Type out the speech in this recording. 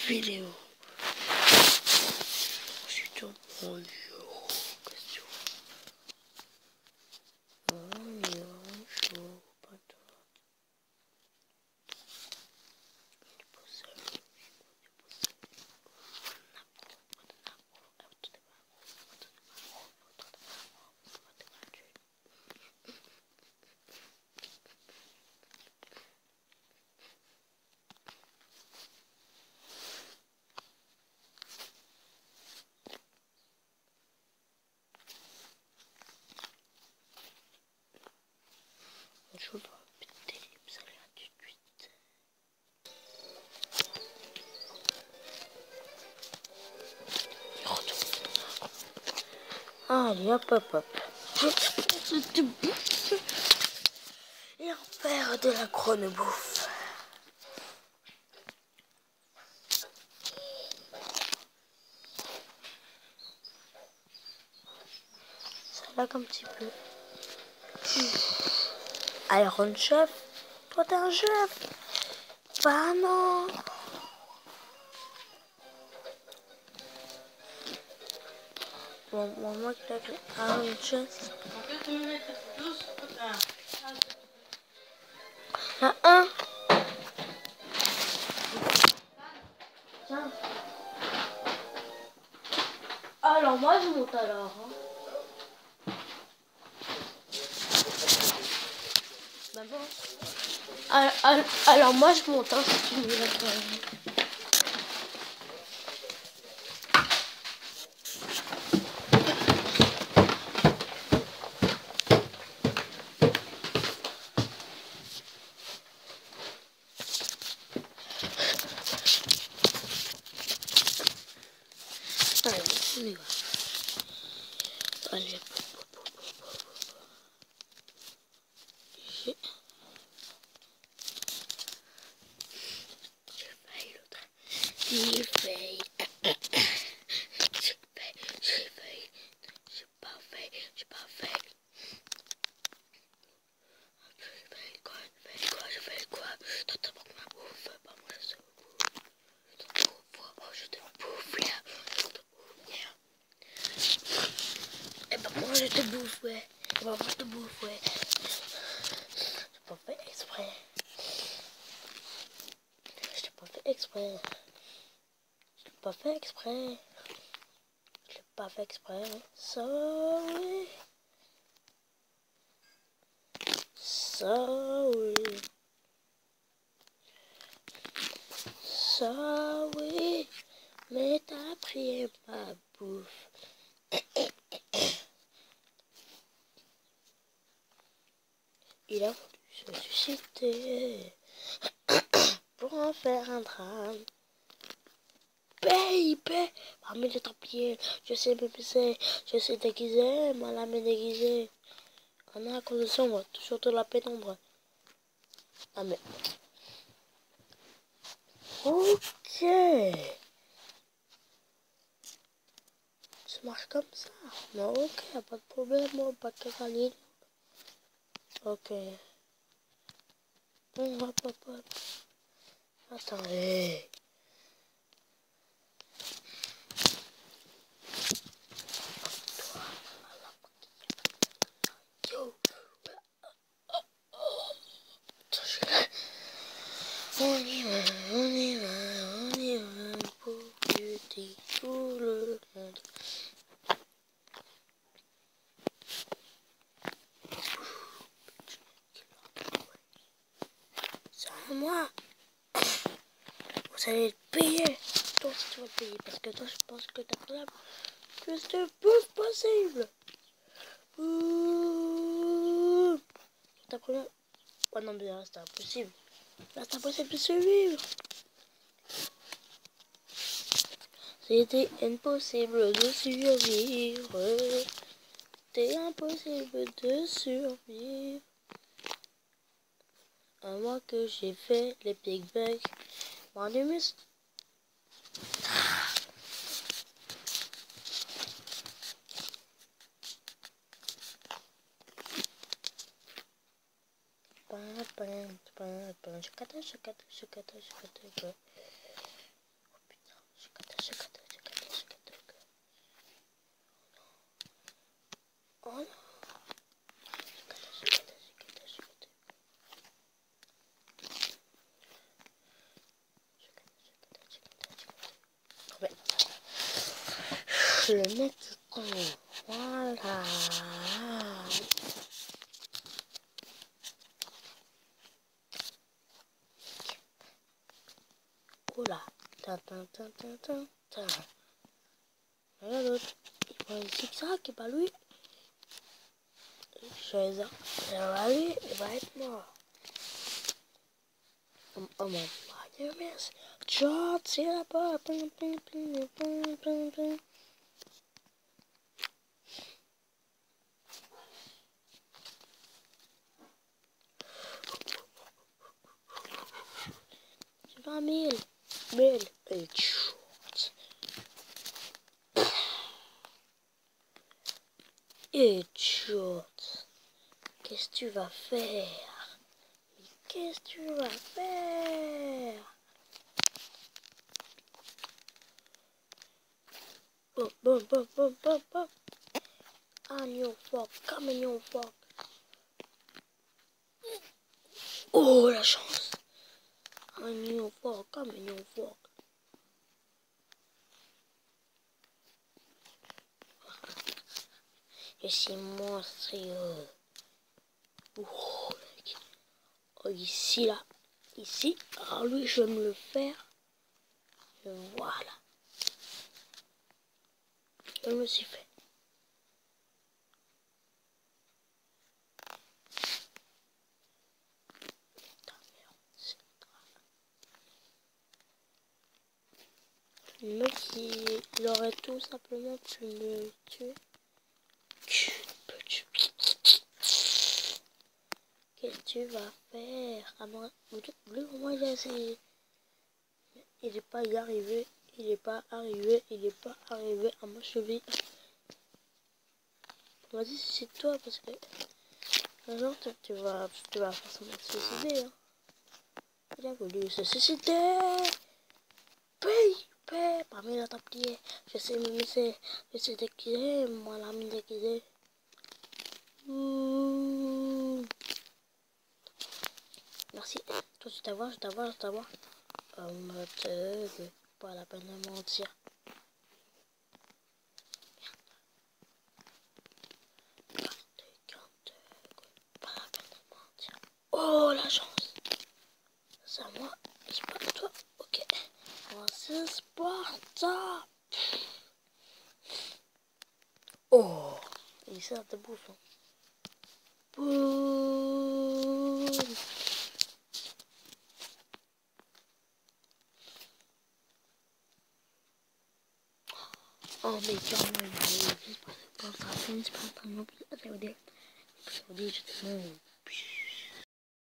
vidéo. Ensuite, bonjour. Question. Bonjour, pardon. Je dois péter les salaires tout de suite. Allez, hop, hop, hop. Et on perd de la chrono bouffe. Ça lag un petit peu. Iron Chef, toi t'es un chef. Bah non. Bon, moi qui l'ai fait Iron Chef. La 1. Tiens. Alors moi je monte alors. Hein. Bah bon. Alors moi je monte hein, si tu me veux la faire. Allez, on y va. Allez. J'ai failli. J'ai pas fait. J'ai fait quoi? Toi t'as pas ma bouffe. Bah moi je te bouffe. Je te bouffe là. Et bah moi je te bouffe ouais. Et bah moi je te bouffe ouais. J'ai pas fait exprès. Je l'ai pas fait exprès. Je l'ai pas fait exprès. Je l'ai pas fait exprès. Sorry. Sorry. Sorry. Mais t'as pris ma bouffe. Il a voulu se suicider pour en faire un drame. Baby, parmi les templiers, je sais m'épicer, je sais déguiser, ma lame est déguisée. On a la condition, moi, toujours de la pénombre. Ah mais... Ok. Ça marche comme ça. Non, ok, y'a pas de problème, moi, pas de cacaline. Ok. Bon, hop, hop, hop. Attendez. Yo. On y va pour buter tout le monde. C'est à moi. Vous allez le payer. Toi aussi tu vas le payer parce que toi je pense que t'as pas la plus de bouffe possible. T'as pris... Oh non mais là c'est impossible. Là c'est impossible de survivre. C'était impossible de survivre. C'était impossible de survivre. À moins que j'ai fait les Big Bugs. Mon humus. Je le next temps. Voilà. Oula. Regarde l'autre. Il prend un zigzag, et bah lui. Ça va lui, il va être mort. Oh mon dieu, merci. Shot, c'est là-bas. Ping, ping, ping, ping, ping, ping. Tu vas 1000 et shot. Et shot. Qu'est-ce que tu vas faire? Qu'est-ce que tu vas faire? Boom, boom, boom, boom, boom, boom. On your fork, come on your fork. Oh, la chance. On your fork, come on your fork. Je suis monstrueux. Oh, oh, ici, là. Ici. Alors lui, je vais me le faire. Voilà. Je me suis fait. Le mec, il aurait tout simplement pu me tuer. Qu'est-ce que tu vas faire? Ah non, lui, au moins, il a essayé. Il n'est pas y arrivé. Il n'est pas arrivé. Il n'est pas arrivé à ma cheville. Vas-y, c'est toi parce que un jour, tu vas forcément te suicider. Hein. Il a voulu se suicider. Paye, parmi la tablier. Je sais déguisé, moi l'ami déguisé. Merci. Toi, je t'avoir. Pas la peine de mentir. Pas la peine de mentir. Oh, la chance. C'est à moi. C'est pas à toi. Ok. Moi, c'est Sparta. Oh. Il sert de bouffon. Boum. Oh, mais calme, il est pas ça, c'est pas un peu, je te demande.